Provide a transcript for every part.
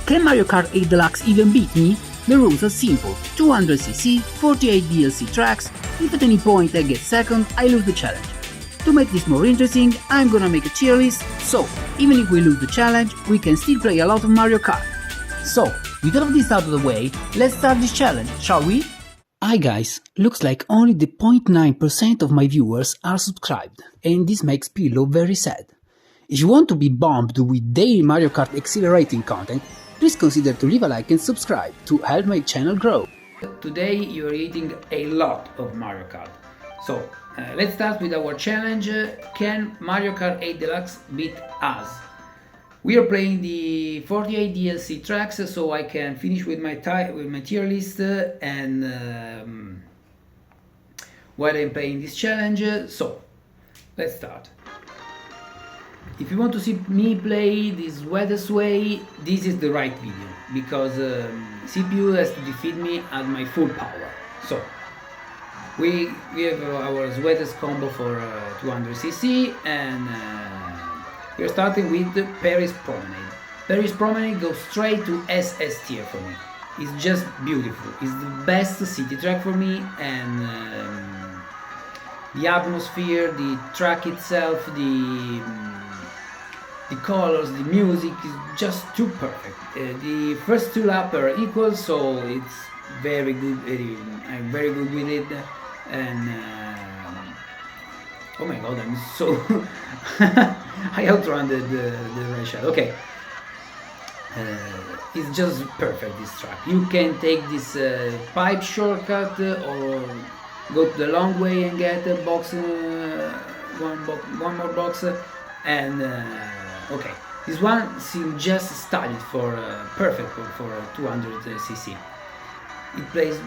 Can Mario Kart 8 Deluxe even beat me? The rules are simple: 200cc, 48 DLC tracks. If at any point I get second, I lose the challenge. To make this more interesting, I'm gonna make a tier list, so even if we lose the challenge, we can still play a lot of Mario Kart. So, with all of this out of the way, let's start this challenge, shall we? Hi guys, looks like only the 0.9% of my viewers are subscribed, and this makes Pillow very sad. If you want to be bombed with daily Mario Kart exhilarating content, please consider to leave a like and subscribe to help my channel grow. Today you're eating a lot of Mario Kart. So, let's start with our challenge. Can Mario Kart 8 Deluxe beat us? We are playing the 48 DLC tracks, so I can finish with my tier list and while I'm playing this challenge. So, let's start. If you want to see me play this wettest way, this is the right video, because CPU has to defeat me at my full power. So, we have our wettest combo for 200cc, and we're starting with the Paris Promenade. Paris Promenade goes straight to SS tier for me. It's just beautiful. It's the best city track for me, and the atmosphere, the track itself, the colors, the music is just too perfect. The first two laps are equal, so it's very good. I'm very good with it, and oh my god, I'm so I outrun the red shell. Okay, it's just perfect, this track. You can take this pipe shortcut or go the long way and get a box, one more box, and okay, this one seems just studied for perfect for 200cc. It plays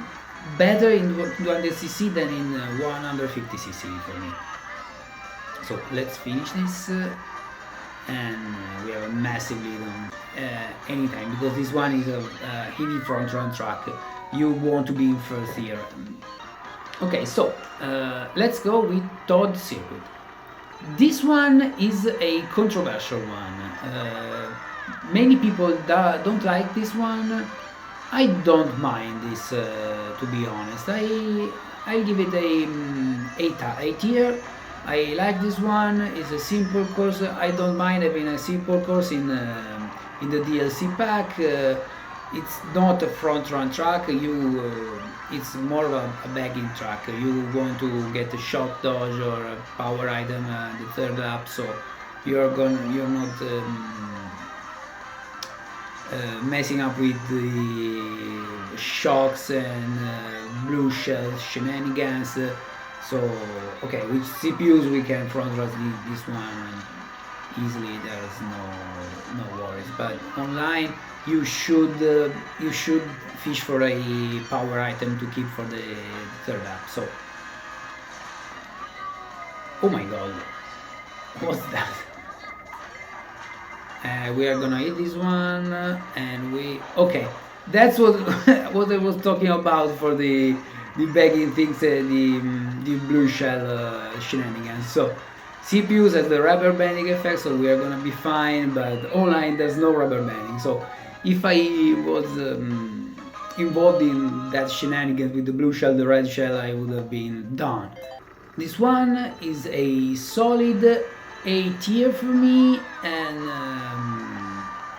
better in 200cc than in 150cc for me. So let's finish this, and we have a massive lead on anytime, because this one is a heavy front run track. You want to be in first here. Okay, so let's go with Todd Circuit. This one is a controversial one. Many people don't like this one. I don't mind this, to be honest. I give it a tier. I like this one. It's a simple course. I don't mind having a simple course in the DLC pack. It's not a front run track. It's more of a bagging track. You want to get a shock dodge or a power item the third lap, so you're not messing up with the shocks and blue shell shenanigans. So okay, with CPUs we can front run this one easily. There's no worries. But online you should fish for a power item to keep for the third lap. So, oh my god, what's that? We are gonna hit this one, and okay, that's what what I was talking about for the bagging things, the blue shell shenanigans. So CPUs has the rubber banding effect, so we are gonna be fine, but online there's no rubber banding. So if I was involved in that shenanigans with the blue shell, the red shell, I would have been done. This one is a solid A tier for me, and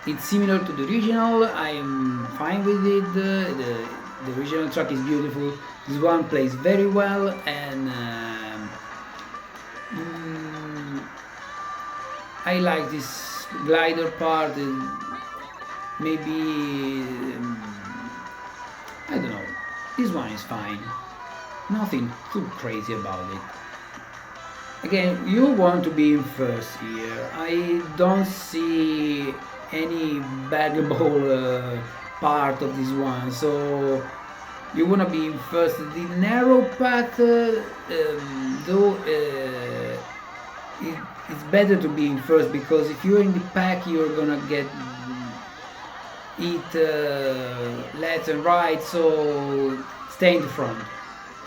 it's similar to the original. I'm fine with it. The original track is beautiful. This one plays very well, and I like this glider part. Maybe I don't know. This one is fine. Nothing too crazy about it. Again, you want to be in first here. I don't see any baggable part of this one, so you wanna be in first. The narrow path, though, it's better to be in first, because if you're in the pack, you're gonna get hit left and right. So stay in the front.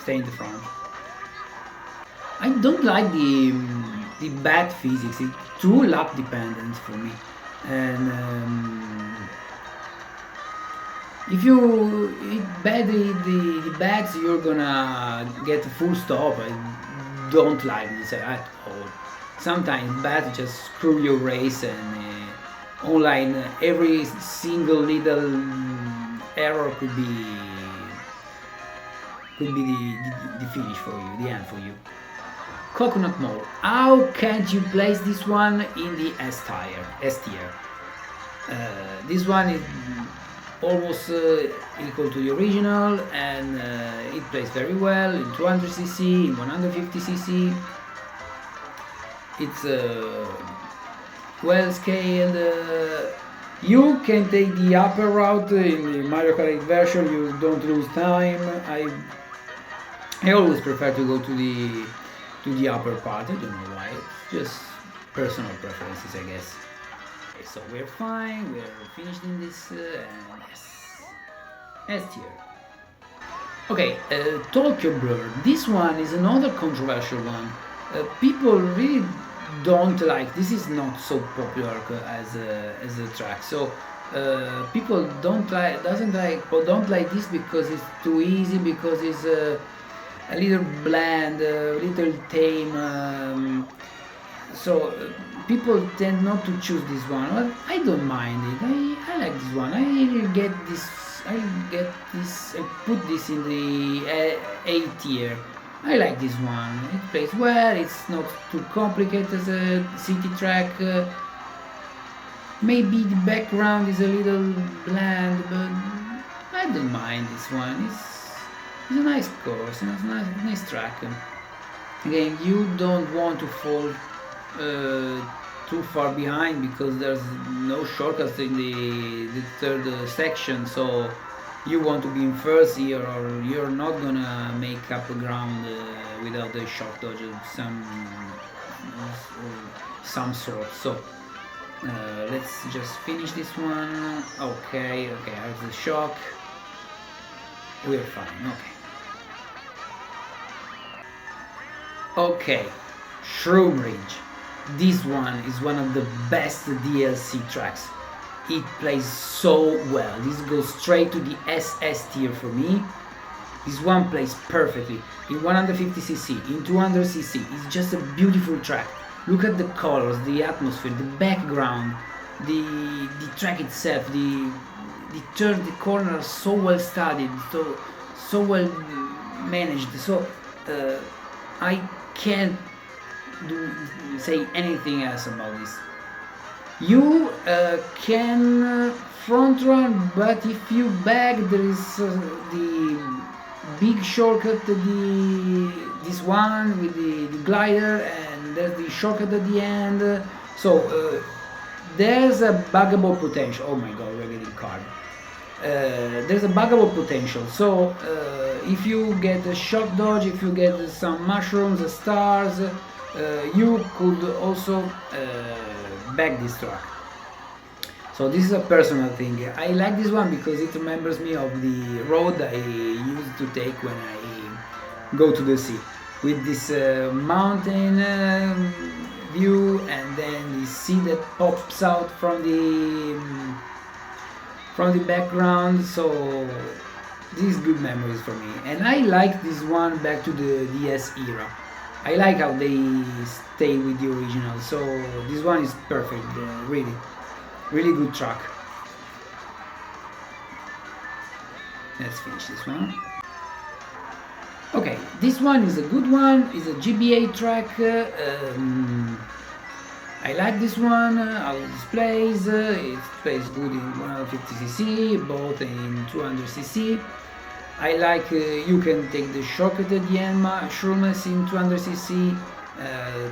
Stay in the front. I don't like the bad physics. It's too lap dependent for me, and If you hit badly the bags, you're gonna get a full stop. I don't like this at all. Sometimes bats just screw your race, and online every single little error could be the finish for you, the end for you. Coconut Mall. How can't you place this one in the S tier? This one is almost equal to the original, and it plays very well in 200cc, in 150cc. It's well scaled. You can take the upper route in the Mario Kart version. You don't lose time. I always prefer to go to the upper part. I don't know why. It's just personal preferences, I guess. Okay, so we're fine. We're finished in this. S tier. Okay, Tokyo Blur. This one is another controversial one. People really don't like. This is not so popular as a track. So people don't like this because it's too easy, because it's a little bland, a little tame. So people tend not to choose this one. But I don't mind it. I like this one. I put this in the A tier. I like this one. It plays well. It's not too complicated as a city track. Maybe the background is a little bland, but I don't mind this one. It's a nice course, and it's a nice track. Again, you don't want to fall too far behind, because there's no shortcuts in the third section, so you want to be in first here, or you're not gonna make up the ground without a shock dodge of some sort. So let's just finish this one. Okay, I have the shock. We're fine. Okay, Shroom Ridge. This one is one of the best DLC tracks. It plays so well. This goes straight to the SS tier for me. This one plays perfectly in 150cc, in 200cc. It's just a beautiful track. Look at the colors, the atmosphere, the background, the track itself. The corner are so well studied, so well managed. So I can't say anything else about this. You can front run, but if you back, there is the big shortcut, this one with the glider, and there's the shortcut at the end. So there's a buggable potential. Oh my god, we're getting card. There's a buggable potential. So if you get a shock dodge, if you get some mushrooms, stars, you could also back this track. So this is a personal thing. I like this one because it remembers me of the road I used to take when I go to the sea, with this mountain view, and then the sea that pops out from the background. So these good memories for me, and I like this one back to the DS era. I like how they stay with the original, so this one is perfect, really good track. Let's finish this one. Okay, this one is a good one, it's a GBA track. I like this one, how it plays. It plays good in 150cc, both in 200cc. I like you can take the shortcut at the end, shrooms in 200cc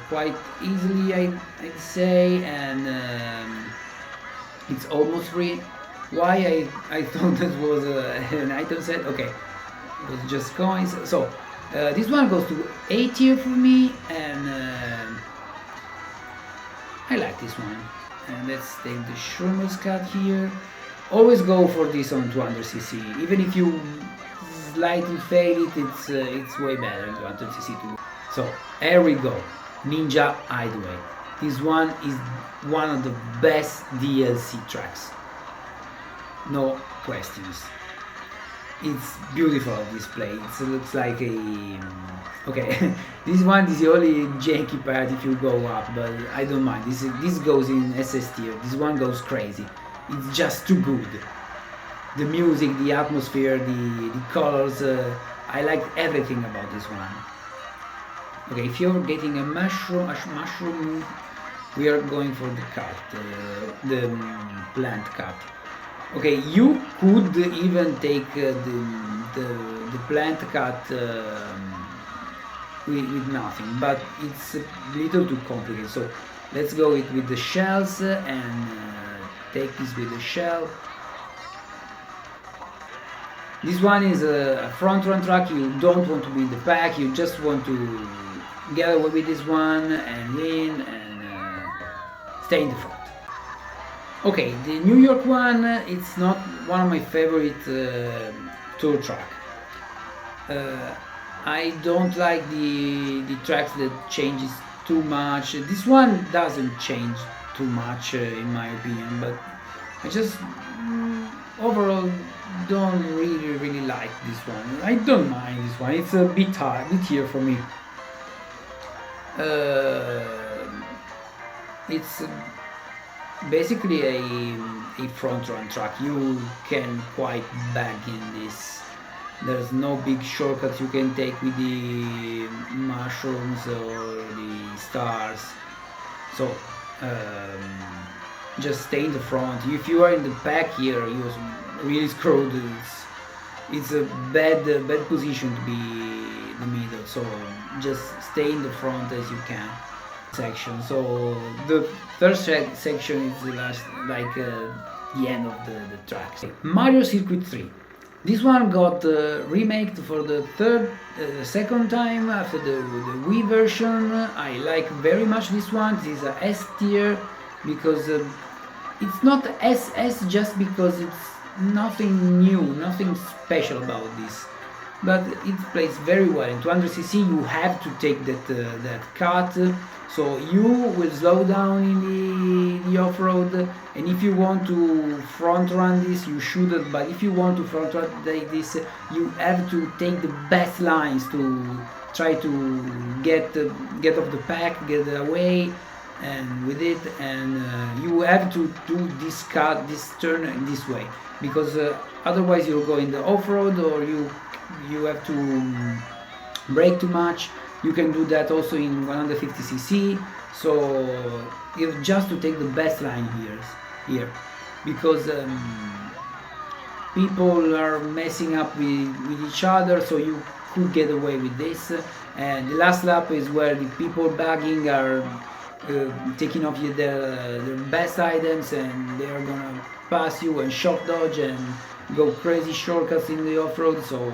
quite easily, I'd say, and it's almost free. Why I thought that was an item set? Okay, it was just coins. So this one goes to A tier for me, and I like this one. And let's take the shrooms cut here. Always go for this on 200cc, even if you slightly fail it, it's way better in 200cc too. So here we go, Ninja Hideaway. This one is one of the best DLC tracks, no questions. it's beautiful display. It looks like a okay. This one is the only janky part if you go up, but I don't mind. This goes in SS tier. This one goes crazy. It's just too good. The music, the atmosphere, the colors. I like everything about this one. Okay, if you're getting a mushroom, we are going for the cut, the plant cut. Okay, you could even take the plant cut with nothing, but it's a little too complicated. So let's go with the shells and take this with the shell. This one is a front run track. You don't want to be in the pack, you just want to get away with this one and win and stay in the front. Okay, the New York one, it's not one of my favorite tour track. I don't like the tracks that changes too much. This one doesn't change too much in my opinion, but I just overall don't really like this one. I don't mind this one. It's a bit here for me. It's basically a front run track. You can quite bag in this. There's no big shortcuts you can take with the mushrooms or the stars. So just stay in the front. If you are in the pack here, you're really screwed. It's a bad position to be in the middle. So just stay in the front as you can. Section. So the third section is the last, like the end of the track. Mario Circuit 3. This one got remaked for the second time after the Wii version. I like very much this one. This is a S tier because it's not SS just because it's nothing new, nothing special about this. But it plays very well. In 200cc you have to take that cut, so you will slow down in the off-road, and if you want to front run this you shouldn't, but if you want to front run this you have to take the best lines to try to get off the pack, get away and with it, and you have to do this cut, this turn in this way, because otherwise you'll go in the off-road or you have to brake too much. You can do that also in 150cc, so you have just to take the best line here because people are messing up with each other, so you could get away with this. And the last lap is where the people bagging are taking off their best items, and they are gonna pass you and shock dodge and go crazy shortcuts in the off-road, so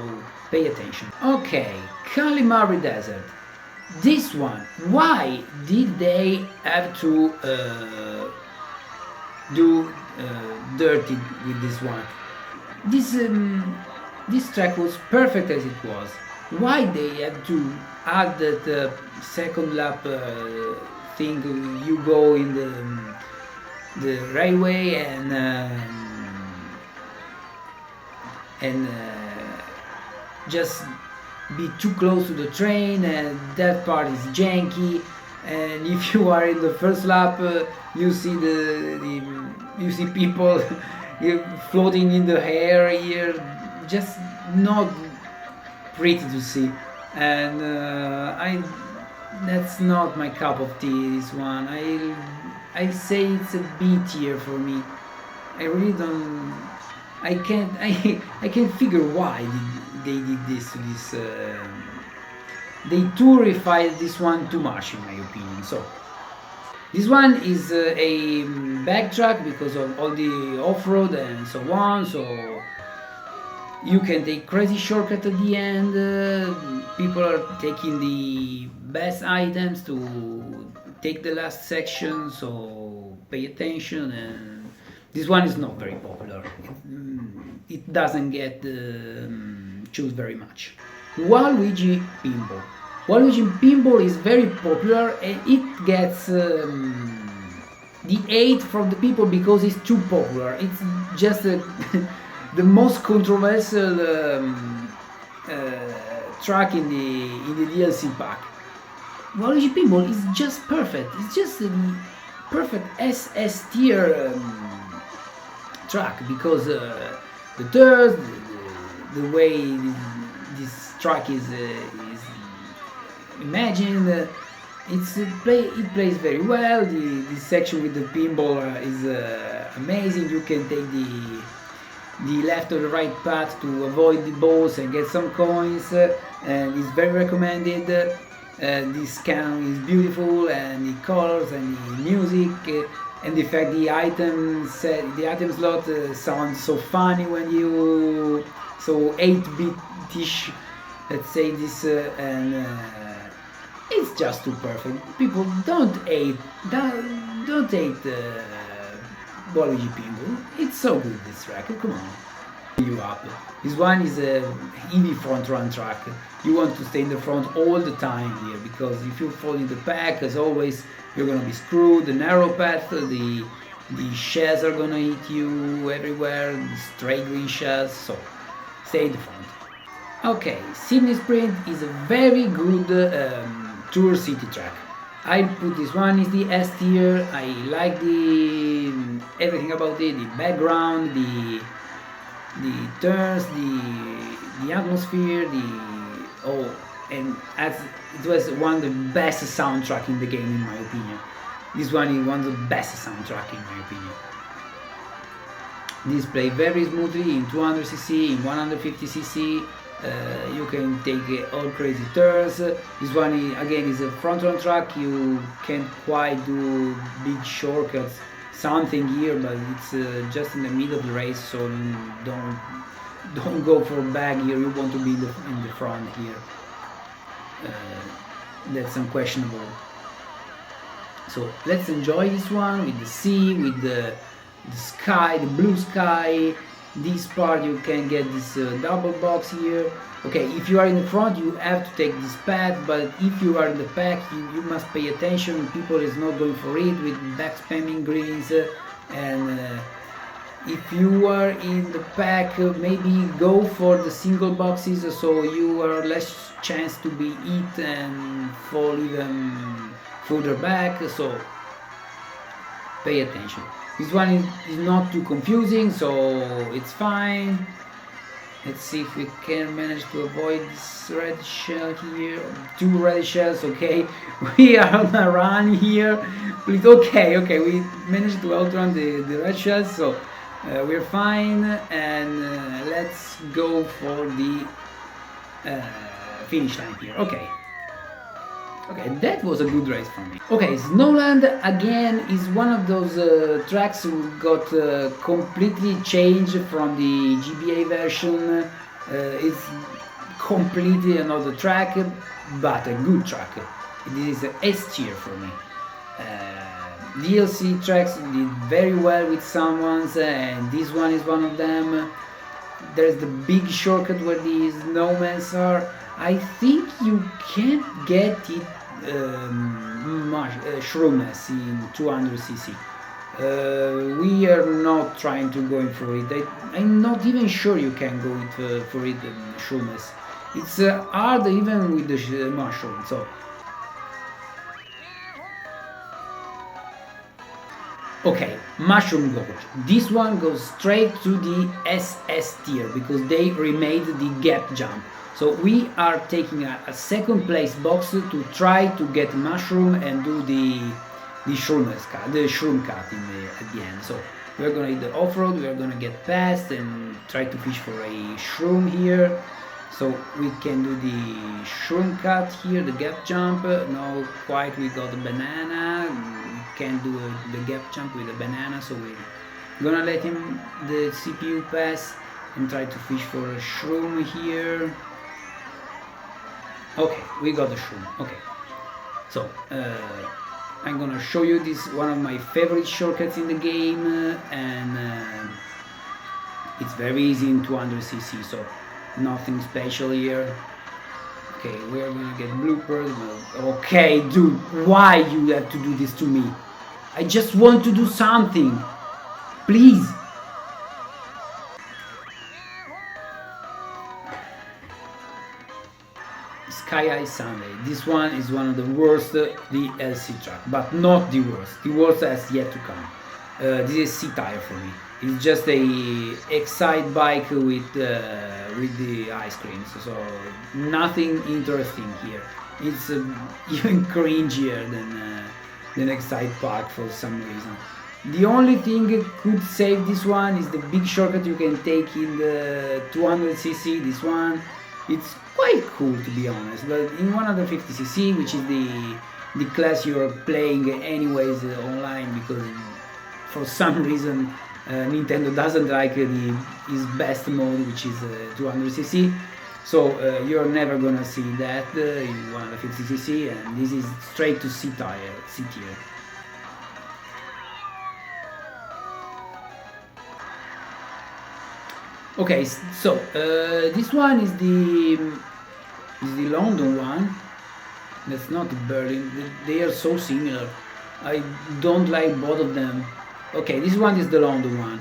pay attention. Okay, Calimari Desert. This one, why did they have to do dirty with this one? This track was perfect as it was. Why they had to add that second lap thing? You go in the railway and just be too close to the train, and that part is janky. And if you are in the first lap, you see you see people floating in the air here, just not pretty to see. And that's not my cup of tea. This one, I say it's a B tier for me. I really don't. I can't figure why they did this to this. They tourified this one too much, in my opinion. So this one is a backtrack because of all the off-road and so on. So you can take crazy shortcut at the end. People are taking the best items to take the last section. So pay attention. And this one is not very popular. It doesn't get choose very much. Waluigi Pinball. Waluigi Pinball is very popular, and it gets the hate from the people because it's too popular. It's just the most controversial track in the DLC pack. Waluigi Pinball is just perfect. It's just a perfect SS tier track, because the turns, the way this track is imagined, it plays very well. The section with the pinball is amazing. You can take the left or the right path to avoid the balls and get some coins, and it's very recommended. This canon is beautiful, and the colors and the music, and the fact the item slot sounds so funny when you 8-bit-ish, let's say this, and it's just too perfect. People don't hate Waluigi Pinball. It's so good, this track. Come on, you up. This one is a heavy front run track. You want to stay in the front all the time here, because if you fall in the pack, as always, you're gonna be screwed. The narrow path, the shells are gonna hit you everywhere, the straight green shells, so stay in the front. Okay, Sydney Sprint is a very good tour city track. I put this one is the S tier. I like everything about it, the background, the turns, the atmosphere, and as it was one of the best soundtrack in the game, in my opinion. This one is one of the best soundtrack in my opinion. This plays very smoothly in 200cc, in 150cc. You can take all crazy turns. This one is a front run track. You can't quite do big shortcuts, something here, but it's just in the middle of the race, so don't go for back here. You want to be in the front here. That's unquestionable. So let's enjoy this one with the sea, with the sky, the blue sky. This part you can get this double box here. Okay, if you are in the front, you have to take this path, but if you are in the back, you must pay attention. People is not going for it with back spamming greens, and if you are in the pack, maybe go for the single boxes, so you are less chance to be hit and fall even further back, so pay attention. This one is not too confusing, so it's fine. Let's see if we can manage to avoid this red shell here. 2 red shells, okay. We are on a run here. Please, okay, we managed to outrun the red shells, so we're fine. And let's go for the finish line here. Okay, that was a good race for me. Okay, Snowland again is one of those tracks who got completely changed from the GBA version. It's completely another track, but a good track. It is an S tier for me. DLC tracks did very well with some ones, and this one is one of them. There's the big shortcut where the snowmen are. I think you can't get it shrooms in 200cc. We are not trying to go in for it. I'm not even sure you can go for it shrooms. It's hard even with the mushroom. So okay, Mushroom Gorge. This one goes straight to the SS tier because they remade the gap jump. So we are taking a second place box to try to get mushroom and do the shroom cut at the end. So we're gonna hit the off-road, we're gonna get past and try to fish for a shroom here. So we can do the shroom cut here, the gap jump. No, quite, we got the banana. We can't do the gap jump with the banana, so we're gonna let the CPU pass and try to fish for a shroom here. Okay, we got the shroom. Okay, so I'm gonna show you this, one of my favorite shortcuts in the game, and it's very easy in 200cc, so nothing special here. Okay, we're gonna get bloopers. Okay, dude, why you have to do this to me? I just want to do something, please. Sky High Sunday. This one is one of the worst DLC track, but not the worst. The worst has yet to come. This is C-Tire for me. It's just a Excite bike with the ice cream, so nothing interesting here. It's even cringier than Excite Park for some reason. The only thing that could save this one is the big shortcut you can take in the 200cc. This one, it's quite cool to be honest, but in 150cc, which is the class you're playing anyways online, because for some reason Nintendo doesn't like his best mode, which is 200cc. So you're never gonna see that in 150cc, and this is straight to C tier. Okay, so this one is the London one. That's not Berlin. They are so similar. I don't like both of them. Okay, this one is the London one.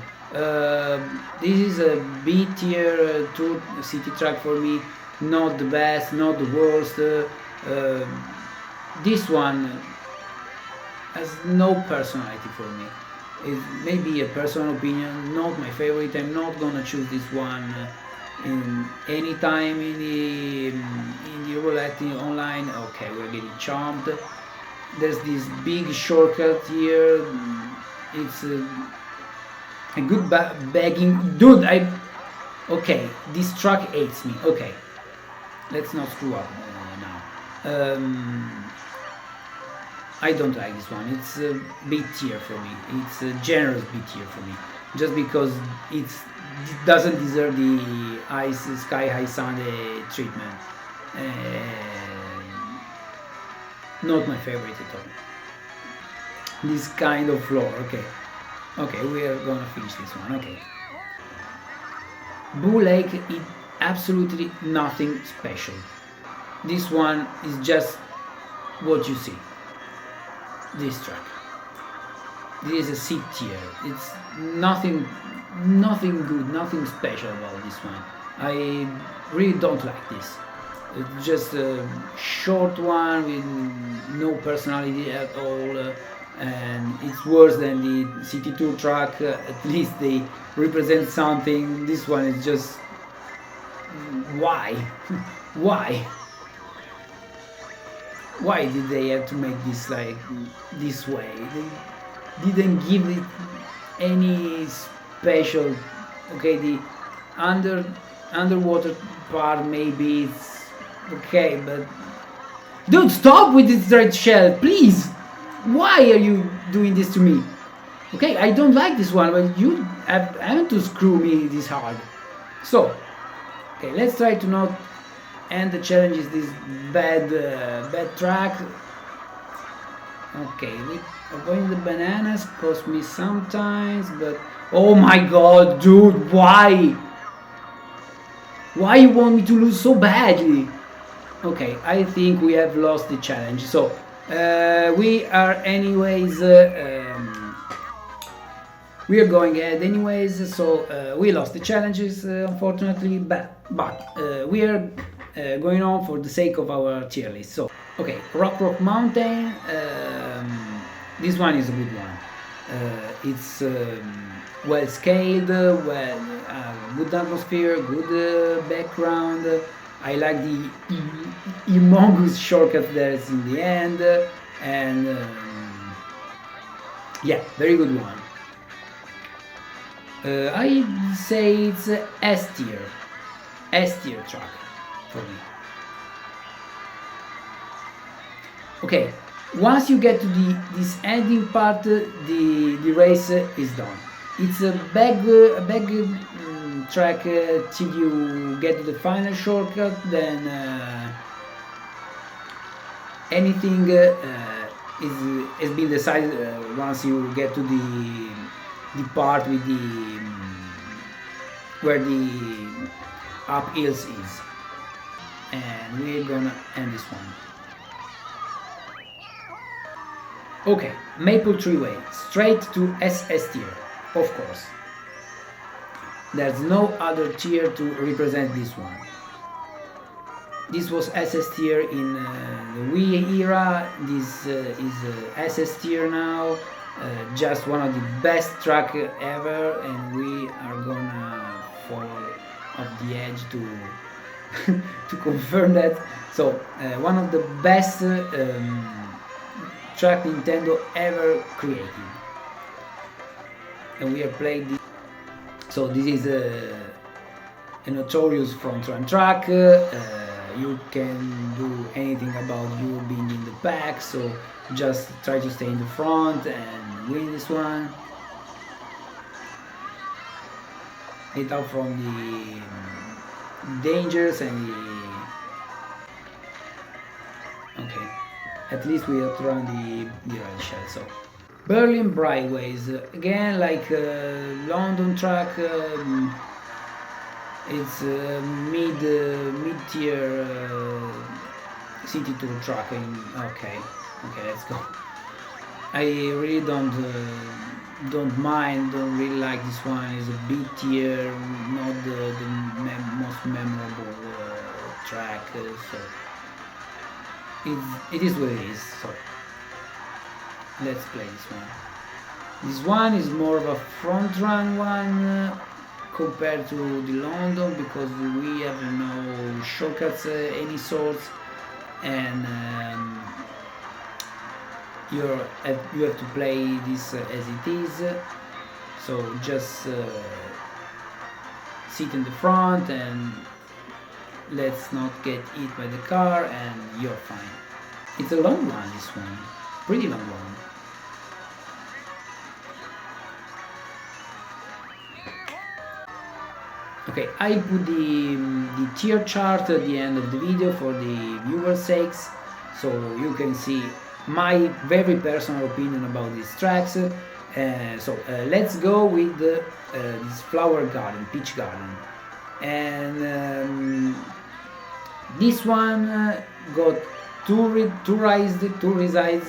This is a B tier tour city track for me. Not the best, not the worst. This one has no personality for me. It may be a personal opinion, not my favorite. I'm not gonna choose this one in any time in the roulette online. Okay, we're getting chomped. There's this big shortcut here. It's a good bagging, dude. Okay, this truck hates me. Okay, let's not screw up now. I don't like this one. It's a B tier for me. It's a generous B tier for me, just because it doesn't deserve the Sky High Sunday treatment. Not my favorite at all. This kind of floor. Okay, we are gonna finish this one. Okay. Blue Lake is absolutely nothing special. This one is just what you see. This track. This is a C tier. It's nothing good, nothing special about this one. I really don't like this. It's just a short one with no personality at all, and it's worse than the CT2 track. At least they represent something. This one is just why? Why did they have to make this like this way? They didn't give it any special. Okay, the underwater part maybe it's okay, but dude, stop with this red shell, please. Why are you doing this to me? Okay, I don't like this one, but you haven't to screw me this hard. So, okay, let's try to not end the challenge is this bad track. Okay, avoiding the bananas cost me sometimes, but oh my god, dude, why you want me to lose so badly? Okay, I think we have lost the challenge, so we are anyways we are going ahead anyways, so we lost the challenges unfortunately, but we are going on for the sake of our tier list. So okay, Rock Mountain, this one is a good one. It's well scaled, good atmosphere, good background. I like the humongous shortcut that's in the end, and yeah, very good one. I'd say it's S tier track for me. Okay, once you get to this ending part, the race is done. It's a big track till you get to the final shortcut. Then anything has been decided once you get to the part with where the up hills is, and we're gonna end this one. Okay, Maple Tree Way, straight to SS tier, of course. There's no other tier to represent this one. This was SS tier in the Wii era. This is SS tier now. Just one of the best track ever, and we are gonna fall off the edge to to confirm that. So one of the best track Nintendo ever created, and we are playing this. So this is a notorious front run track. You can do anything about you being in the back, so just try to stay in the front and win this one. Get out from the dangers and the... Okay, at least we outrun the red shell. So Berlin Brideways, again like London track. It's mid-tier city tour track. Okay, let's go. I really don't mind, don't really like this one. It's a B-tier, not the most memorable track. So it is what it is. So let's play this one. This one is more of a front run one. Compared to the London, because we have no shortcuts any sorts, and you have to play this as it is. So just sit in the front and let's not get hit by the car, and you're fine. It's a long one, this one, pretty long one. Okay, I put the tier chart at the end of the video for the viewers' sakes, so you can see my very personal opinion about these tracks. So let's go with this flower garden, peach garden, and this one got two resides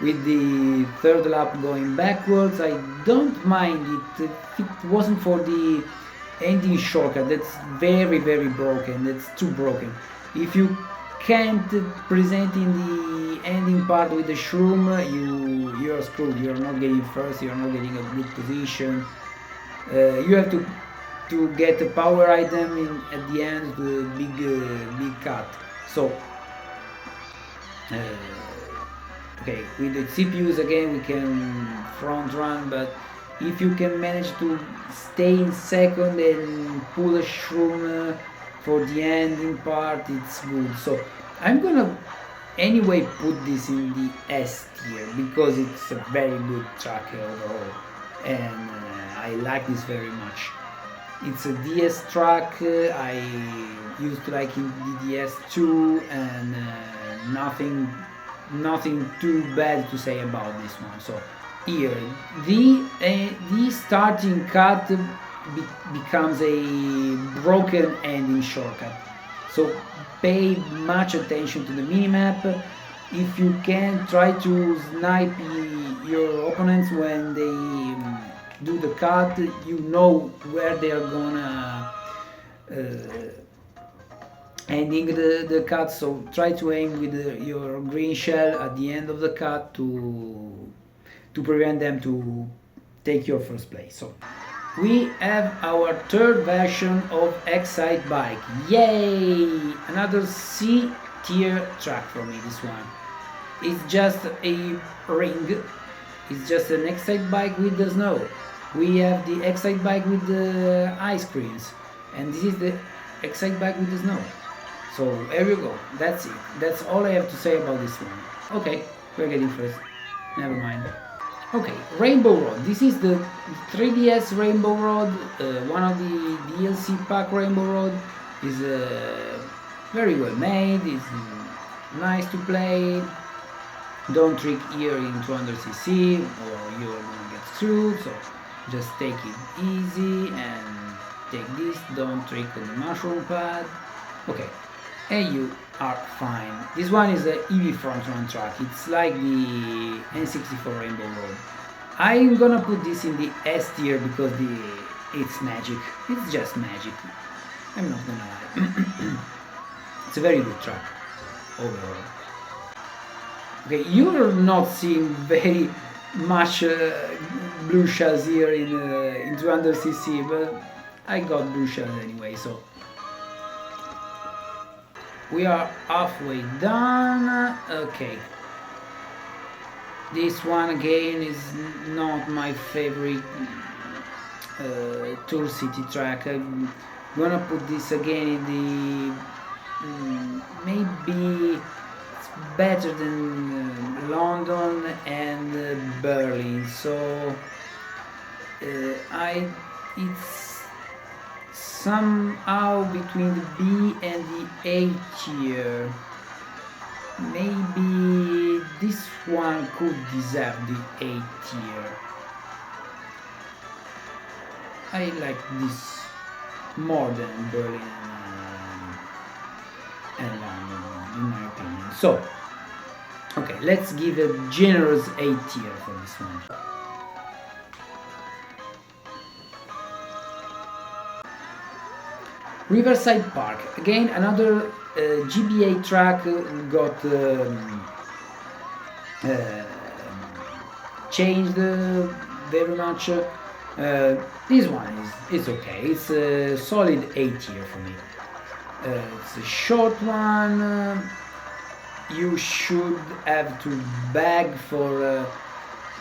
with the third lap going backwards. I don't mind it if it wasn't for the ending shortcut. That's very broken. That's too broken. If you can't present in the ending part with the shroom, you're screwed. You're not getting first. You're not getting a good position. You have to get a power item at the end, the big cut. So okay, with the CPUs again we can front run, but if you can manage to stay in second and pull a shroom for the ending part, it's good. So I'm gonna anyway put this in the S tier because it's a very good track overall, and I like this very much. It's a DS track. I used to like in the DS2, and nothing too bad to say about this one. So here the starting cut becomes a broken ending shortcut, so pay much attention to the minimap. If you can, try to snipe your opponents when they do the cut. You know where they are gonna ending the cut, so try to aim with your green shell at the end of the cut to prevent them to take your first place. So we have our third version of Excite Bike. Yay! Another C tier track for me, this one. It's just a ring. It's just an Excite Bike with the snow. We have the Excite Bike with the ice creams, and this is the Excite Bike with the snow. So there you go. That's it. That's all I have to say about this one. Okay, we're getting first. Never mind. Okay, Rainbow Road. This is the 3DS Rainbow Road. One of the DLC pack Rainbow Road is very well made. It's nice to play. Don't trick here in 200cc or you're gonna get screwed. So just take it easy and take this. Don't trick on the mushroom pad. Okay, and you are fine. This one is a EV front run track. It's like the N64 Rainbow Road. I'm gonna put this in the S tier because it's magic. It's just magic. I'm not gonna lie. It's a very good track overall. Okay, you're not seeing very much blue shells here in 200cc, but I got blue shells anyway, so we are halfway done. Okay, this one again is not my favorite Tour City track. I'm gonna put this again in the maybe it's better than London and Berlin, so it's somehow between the B and the A tier. Maybe this one could deserve the A tier. I like this more than Berlin and London, in my opinion. So, okay, let's give a generous A tier for this one. Riverside Park, again another GBA track got changed very much. This one is okay. It's a solid A tier for me. It's a short one. You should have to beg for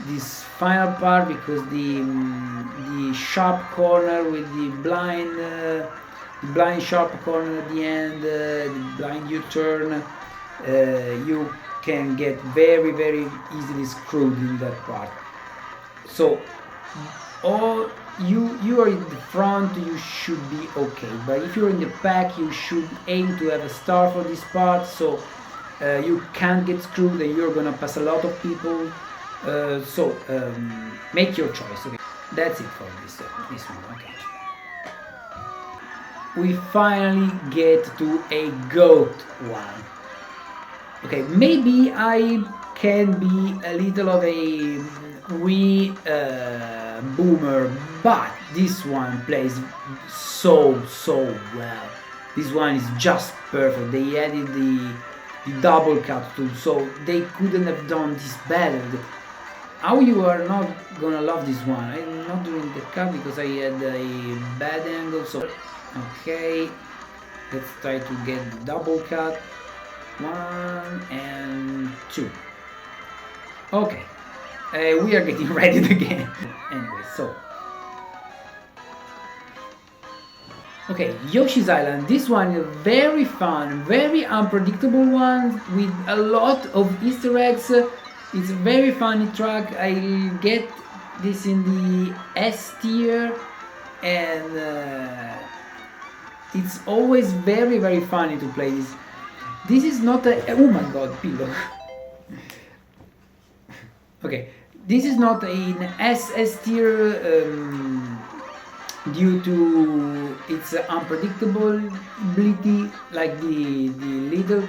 this final part because the sharp corner with the blind sharp corner at the end, the blind U-turn, you can get very easily screwed in that part. So you are in the front, you should be okay, but if you're in the back you should aim to have a star for this part, so you can't get screwed and you're gonna pass a lot of people. So make your choice. Okay, that's it for this one. Okay, we finally get to a GOAT one. Okay, maybe I can be a little of a boomer, but this one plays so well. This one is just perfect. They added the double cut tool, so they couldn't have done this better. How you are not gonna love this one? I'm not doing the cut because I had a bad angle, so okay, let's try to get the double cut. 1 and 2. Okay, we are getting ready again. Anyway, so okay, Yoshi's Island. This one is very fun, very unpredictable one with a lot of Easter eggs. It's a very funny track. I'll get this in the S tier, and it's always very funny to play this. This is not a... oh my god, pillow. Okay, this is not an SS tier due to its unpredictability, like the little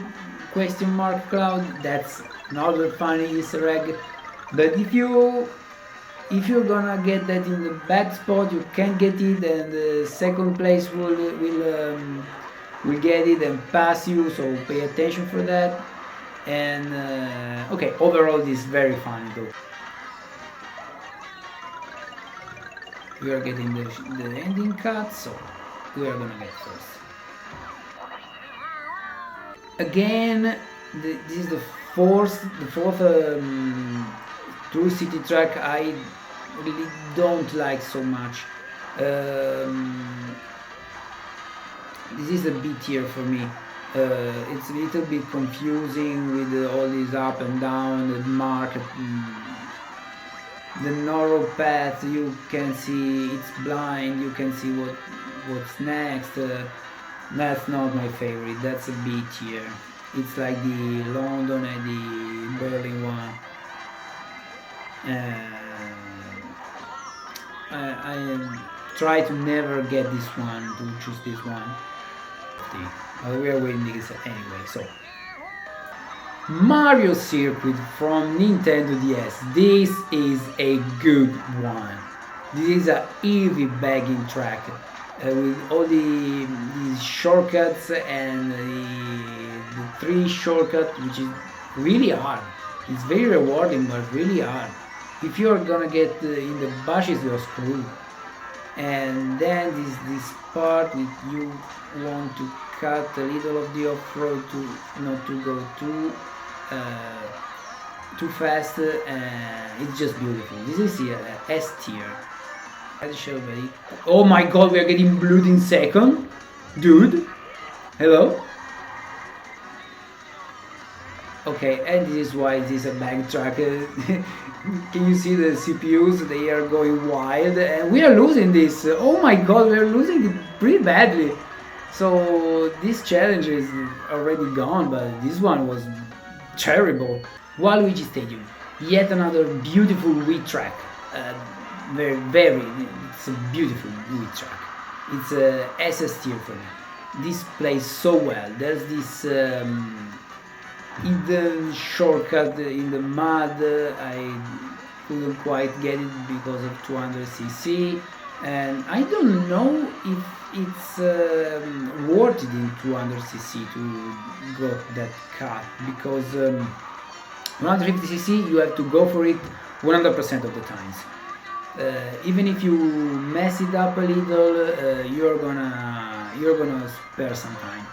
question mark cloud. That's another funny Easter egg. But if you're gonna get that in the bad spot, you can get it, and the second place will get it and pass you, so pay attention for that. And okay, overall this is very funny though. We are getting the ending cut, so we are gonna get first. Again, this is the fourth Tour City track I really don't like so much. This is a B tier for me. It's a little bit confusing with all these up and down, the mark, the narrow path. You can see it's blind. You can see what's next. That's not my favorite. That's a B tier. It's like the London and the Berlin one. I try to never get this one, to choose this one. We are waiting this anyway. So Mario Circuit from Nintendo DS. This is a good one. This is a heavy bagging track with all these these shortcuts and the 3 shortcut, which is really hard. It's very rewarding, but really hard. If you're gonna get in the bushes, you're screwed. And then this part with you want to cut a little of the off-road to not to go too fast, and it's just beautiful. This is the S tier. Oh my god, we are getting blood in second, dude. Hello. Okay, and this is why this is a backtrack. Can you see the CPUs? They are going wild, and we are losing this. Oh my god, we are losing it pretty badly. So this challenge is already gone, but this one was terrible. Waluigi Stadium, yet another beautiful Wii track. It's a beautiful Wii track. It's a SS tier for me. This plays so well. There's this hidden shortcut in the mud. I couldn't quite get it because of 200cc, and I don't know if it's worth it in 200cc to go that cut, because 150cc you have to go for it 100% of the times. Even if you mess it up a little, you're gonna spare some time.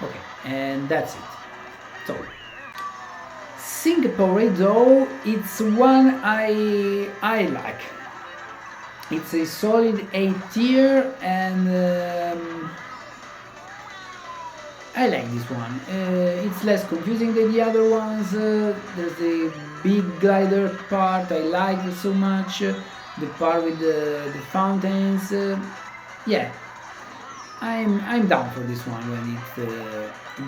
Okay, and that's it. So Singapore though, it's one I like. It's a solid A tier, and I like this one. It's less confusing than the other ones. There's the big glider part, I like it so much. The part with the fountains, yeah. I'm down for this one when it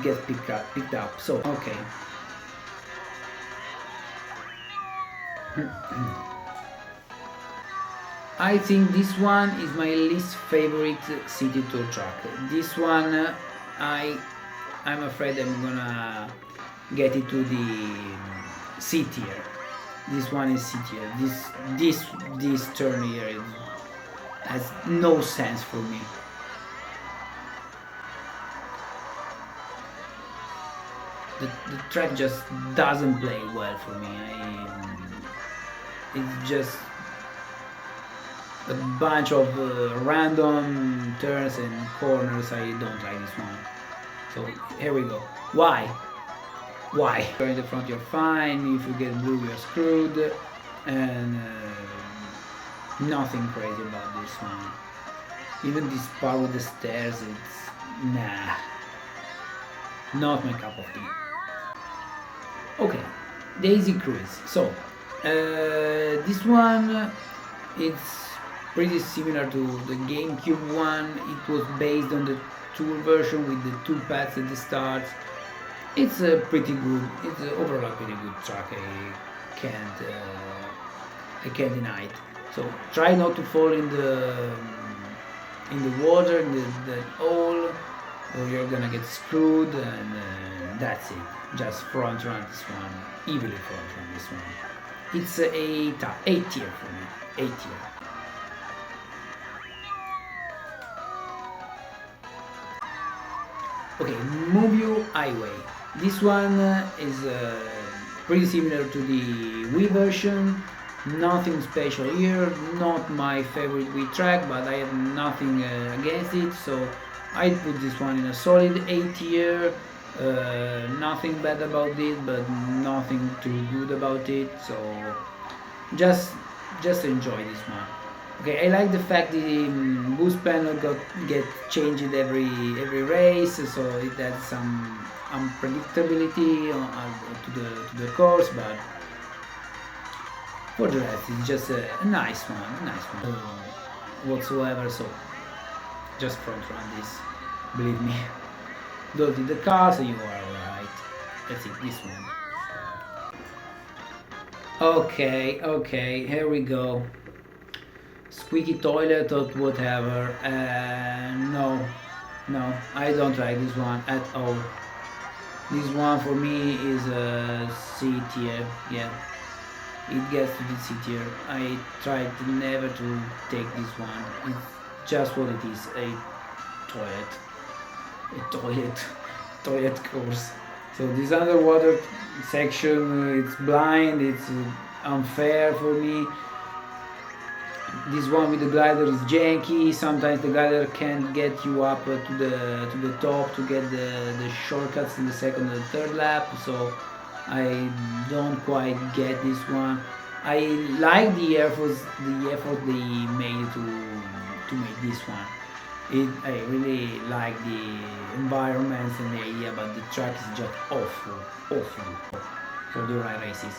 gets picked up. So okay. I think this one is my least favorite city tour track. This one, I'm afraid I'm gonna get it to the C tier. This one is C tier. This turn here has no sense for me. The track just doesn't play well for me. It's just a bunch of random turns and corners. I don't like this one. So here we go. Why? You're in the front, you're fine. If you get blue, you're screwed. And nothing crazy about this one. Even this part with the stairs, it's nah. Not my cup of tea. Okay, Daisy Cruise. So this one, it's pretty similar to the GameCube one. It was based on the tour version with the 2 pads at the start. It's a pretty good. It's overall a pretty good track. I can't deny it. So try not to fall in the water, in the hole, or you're gonna get screwed, and that's it. Just front run this one, evilly front run this one. It's A tier for me, A tier. Okay, Movio Highway. This one is pretty similar to the Wii version. Nothing special here. Not my favorite Wii track, but I have nothing against it. So I'd put this one in a solid A tier. Nothing bad about it, but nothing too good about it. So just enjoy this one. Okay, I like the fact the boost panel get changed every race, so it adds some unpredictability to the course. But for the rest, it's just a nice one, whatsoever. So just front run this, believe me. Don't hit the car, so you are alright. That's it, this one. Okay, here we go. Squeaky toilet or whatever. No, I don't like this one at all. This one for me is a C tier. Yeah, it gets to the C tier. I tried never to take this one. It's just what it is, a toilet. A toilet course. So this underwater section, it's blind, it's unfair for me. This one with the glider is janky. Sometimes the glider can't get you up to the top to get the shortcuts in the second or the third lap. So I don't quite get this one. I like the effort they made to make this one. I really like the environments and the idea, but the track is just awful for the ride races.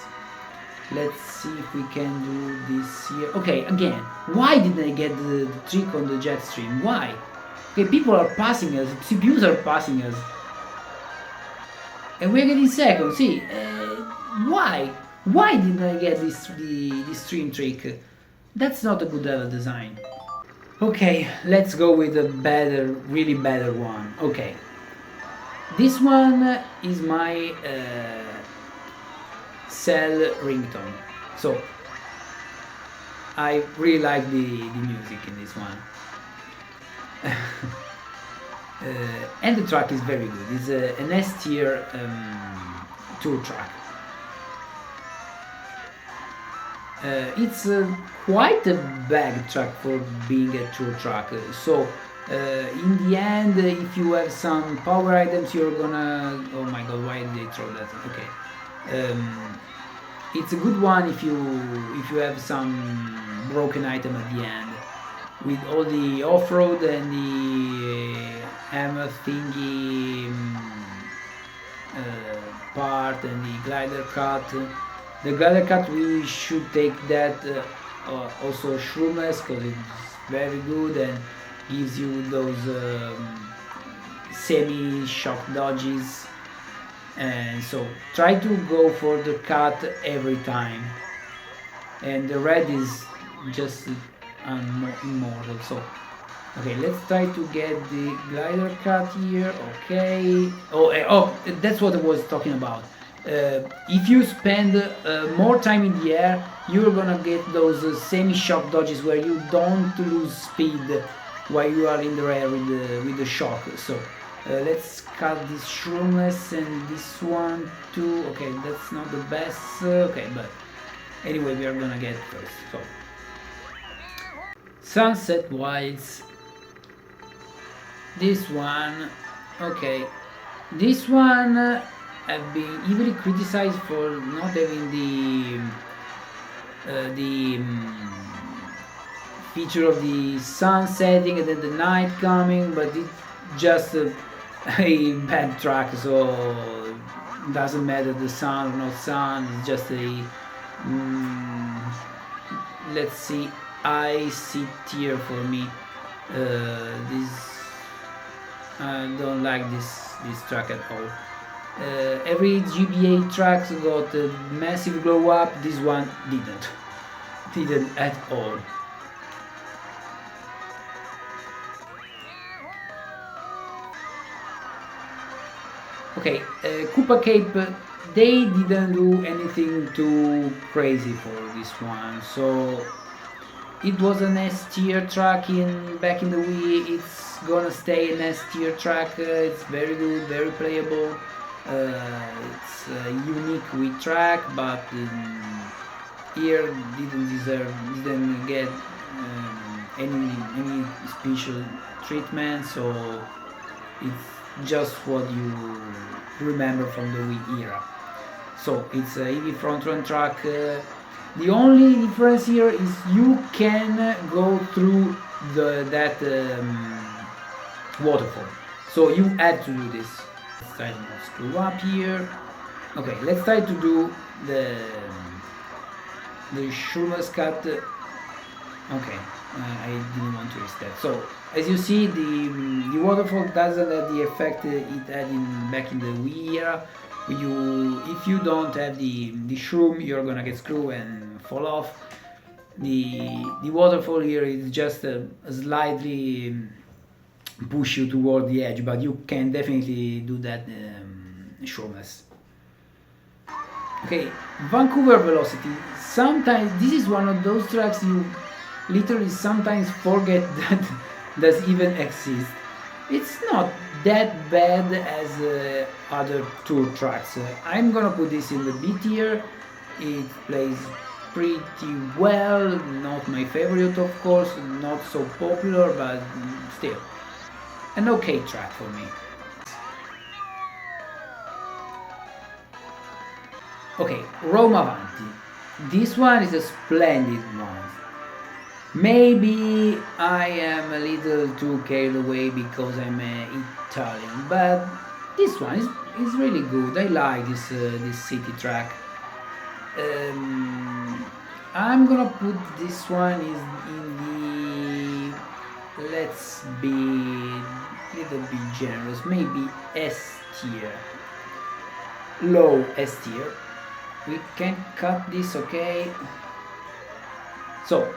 Let's see if we can do this here. Okay, again, why didn't I get the trick on the jet stream? Why? Okay, people are passing us, CPUs are passing us, and we're getting second. See, why? Why didn't I get this stream trick? That's not a good level design. Okay, let's go with a better, really better one. Okay, this one is my cell ringtone. So I really like the music in this one. And the track is very good. It's an S tier tour track. It's quite a bad track for being a tour track. So in the end, if you have some power items, you're gonna. Oh my god! Why did they throw that? Okay. It's a good one if you have some broken item at the end, with all the off-road and the hammer thingy part and the glider cut. The glider cut, we should take that also shroomless, because it's very good and gives you those semi-shock dodges. And so try to go for the cut every time. And the red is just immortal. So okay, let's try to get the glider cut here. Okay. Oh, that's what I was talking about. If you spend more time in the air, you're gonna get those semi-shock dodges where you don't lose speed while you are in the air with the shock. So let's cut this shroomless and this one too. Okay, that's not the best. Okay, but anyway, we are gonna get first. So Sunset Wilds. This one. Okay, this one. Have been evilly criticized for not having the feature of the sun setting and then the night coming, but it's just a bad track, so it doesn't matter the sun or not sun. It's just a let's see, IC tier for me. This I don't like this track at all. Every GBA track got a massive glow up. This one didn't at all. Okay, Koopa Cape, they didn't do anything too crazy for this one, so it was an S tier track back in the Wii. It's gonna stay an S tier track. It's very good, very playable. It's a unique Wii track, but here didn't get any special treatment, so it's just what you remember from the Wii era. So it's a EV front run track. The only difference here is you can go through that waterfall, so you had to do this. Let's try to not screw up here. Okay, let's try to do the shroomless cut. Okay, I didn't want to risk that. So as you see, the waterfall doesn't have the effect it had back in the Wii era. If you don't have the shroom, you're gonna get screwed and fall off. The waterfall here is just a slightly push you toward the edge, but you can definitely do that shroomless. Okay, Vancouver Velocity. Sometimes this is one of those tracks you literally sometimes forget does even exist. It's not that bad as other tour tracks. I'm gonna put this in the B tier. It plays pretty well, not my favorite of course, not so popular, but still an okay track for me. Okay, Rome Avanti. This one is a splendid one. Maybe I am a little too carried away because I'm Italian, but this one is really good. I like this city track. I'm gonna put this one in the, let's be a little bit generous, maybe S tier, low S tier. We can cut this, okay? So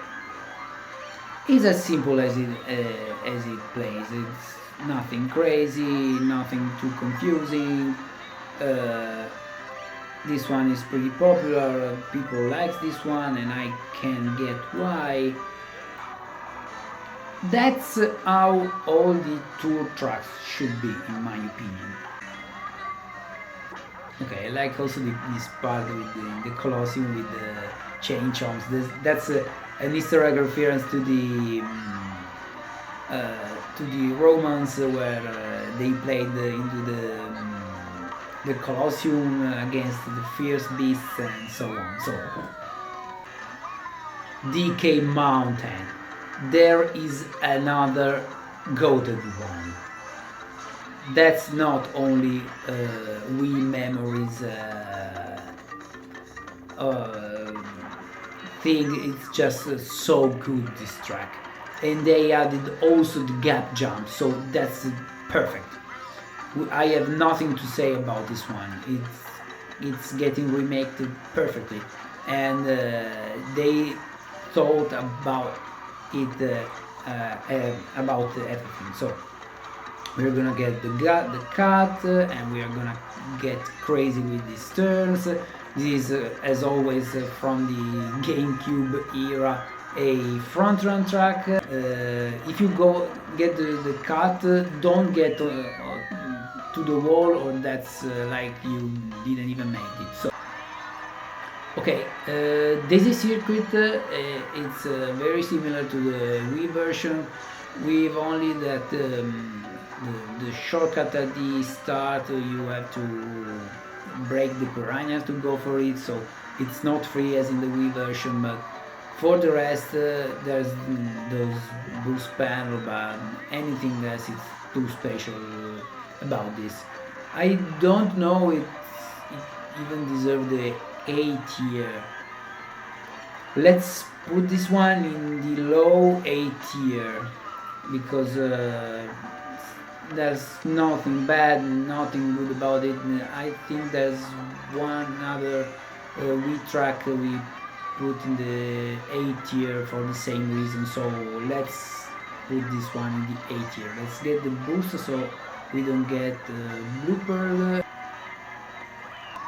it's as simple as it plays. It's nothing crazy, nothing too confusing. This one is pretty popular. People like this one, and I can get why. That's how all the tour tracks should be, in my opinion. Okay, I like also this part with the Colosseum with the chain chomps. That's an Easter egg reference to the Romans where they played into the Colosseum against the fierce beasts and so on. So DK Mountain. There is another goated one. That's not only Wii memories thing, it's just so good, this track. And they added also the gap jump, so that's perfect. I have nothing to say about this one. It's getting remade perfectly, and they thought about it about everything. So we're gonna get the cut, and we are gonna get crazy with these turns. This is, as always, from the GameCube era, a front run track. If you go get the cut, don't get to the wall, or that's like you didn't even make it. So okay, Daisy Circuit, it's very similar to the Wii version, with only that the shortcut at the start, you have to break the piranhas to go for it, so it's not free as in the Wii version, but for the rest there's those boost panel, but anything else is too special about this. I don't know it even deserves the A tier. Let's put this one in the low A tier, because there's nothing bad, nothing good about it. I think there's one other Wii track we put in the A tier for the same reason, so let's put this one in the A tier. Let's get the boost so we don't get blooper.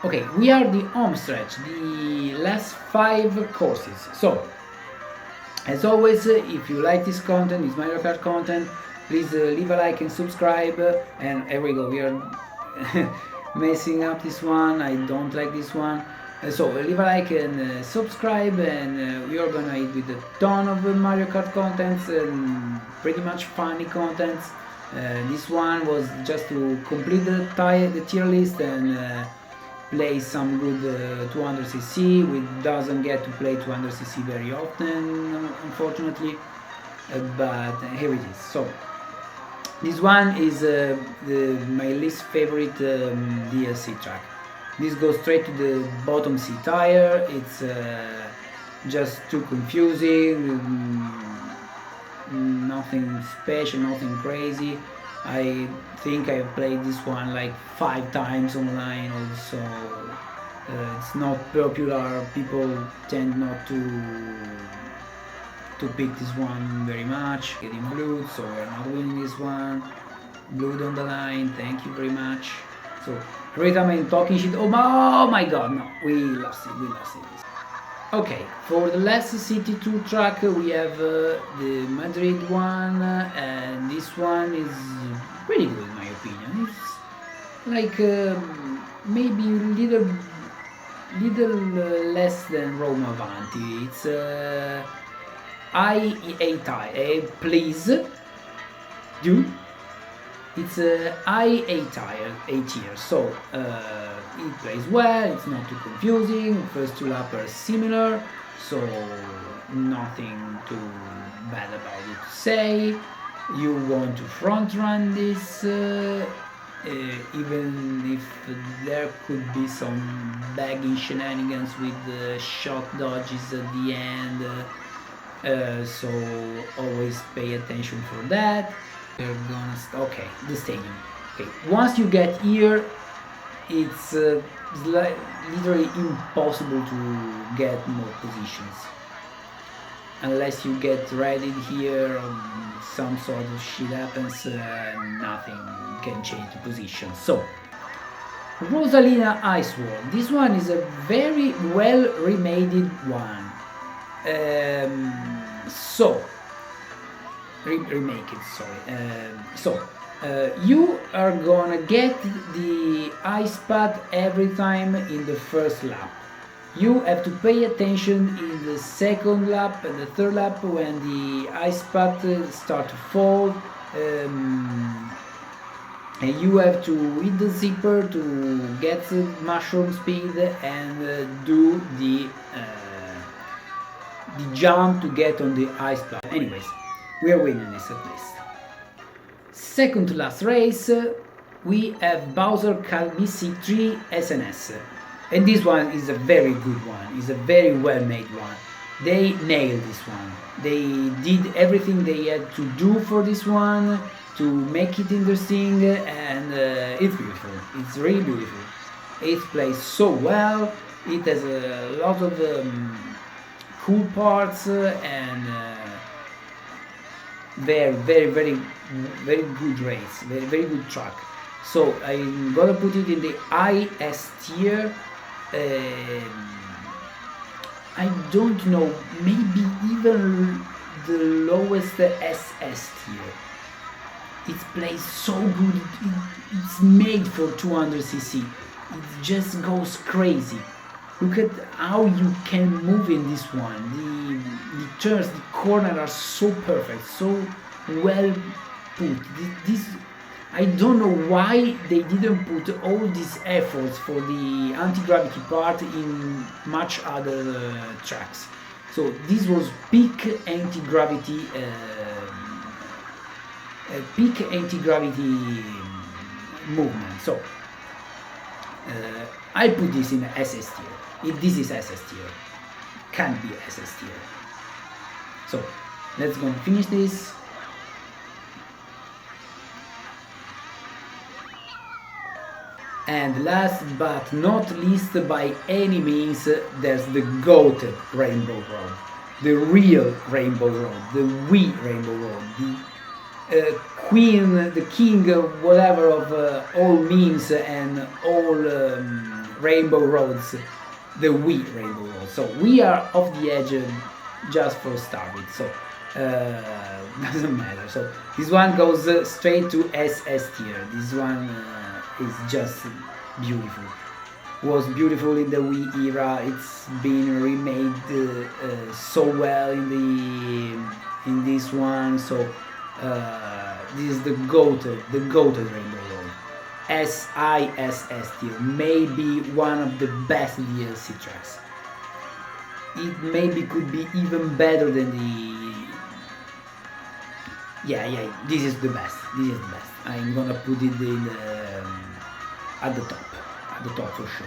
Okay, we are the home stretch, the last 5 courses. So, as always, if you like this content, this Mario Kart content, please leave a like and subscribe. And here we go, we are messing up this one. I don't like this one. So leave a like and subscribe, and we are gonna hit with a ton of Mario Kart contents and pretty much funny contents. This one was just to complete the tier list and play some good 200cc. We doesn't get to play 200cc very often, unfortunately, but here it is. So this one is my least favorite DLC track. This goes straight to the bottom C tire. It's just too confusing, nothing special, nothing crazy. I think I've played this one like 5 times online also. It's not popular, people tend not to pick this one very much. Getting blued, so we're not winning this one. Blued on the line, thank you very much. So every time I'm talking shit, oh my god, no, we lost it. Okay, for the last City 2 track we have the Madrid one, and this one is pretty good in my opinion. It's like maybe little less than Roma Avanti. It's please do. It's A tier, so it plays well, it's not too confusing, first two laps are similar, so nothing too bad about it to say. You want to front run this, even if there could be some baggy shenanigans with shot dodges at the end, so always pay attention for that. We're gonna okay, the stadium. Okay, once you get here, it's literally impossible to get more positions unless you get ready here. Some sort of shit happens, nothing can change the position. So Rosalina Ice Wall. This one is a very well remade one. Remake it, sorry. You are gonna get the ice pad every time in the first lap. You have to pay attention in the second lap and the third lap when the ice pad start to fall, and you have to hit the zipper to get the mushroom speed and do the jump to get on the ice pad. Anyways, we are winning this at least. Second to last race, we have Bowser Calbisi 3 SNS. And this one is a very good one, it's a very well made one. They nailed this one. They did everything they had to do for this one to make it interesting, and it's beautiful. It's really beautiful. It plays so well, it has a lot of cool parts, and very good race, very good track. So I'm gonna put it in the IS tier. I don't know, maybe even the lowest SS tier. It plays so good. It's made for 200cc. It just goes crazy. Look at how you can move in this one. The turns, the corners are so perfect, so well put. This I don't know why they didn't put all these efforts for the anti-gravity part in much other tracks. So this was peak anti-gravity movement. So I put this in SS tier. If this is SS tier, can't be SS tier. So let's go and finish this. And last but not least, by any means, there's the goated Rainbow Road, the real Rainbow Road, the Wii Rainbow Road, the queen, the king, whatever of all memes and all rainbow roads, the Wii Rainbow Road. So we are off the edge just for starting. So doesn't matter. So this one goes straight to SS tier. This one is just beautiful. Was beautiful in the Wii era. It's been remade so well in this one. So this is the goated Rainbow Road. SISS tier, maybe one of the best DLC tracks. It maybe could be even better than the. Yeah, this is the best. I'm gonna put it in at the top for sure.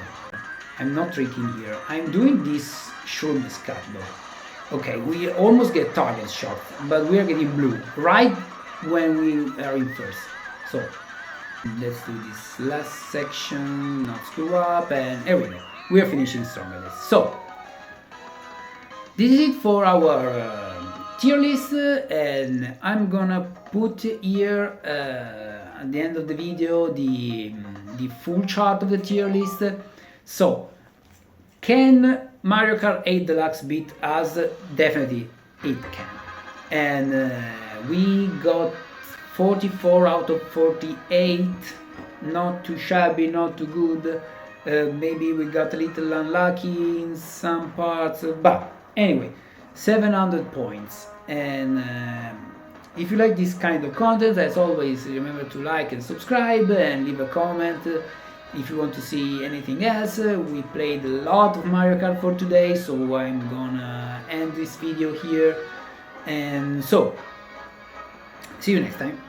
I'm not tricking here. I'm doing this shroom scat though. Okay, we almost get target shot, but we are getting blue right when we are in first. So let's do this last section, not screw up, and here we go. We are finishing strong at this. So this is it for our tier list, and I'm gonna put here at the end of the video the full chart of the tier list. So can Mario Kart 8 Deluxe beat us? Definitely it can. And we got 44 out of 48, not too shabby, not too good. Maybe we got a little unlucky in some parts, but anyway, 700 points. And if you like this kind of content, as always, remember to like and subscribe and leave a comment if you want to see anything else. We played a lot of Mario Kart for today, so I'm gonna end this video here. And so, see you next time.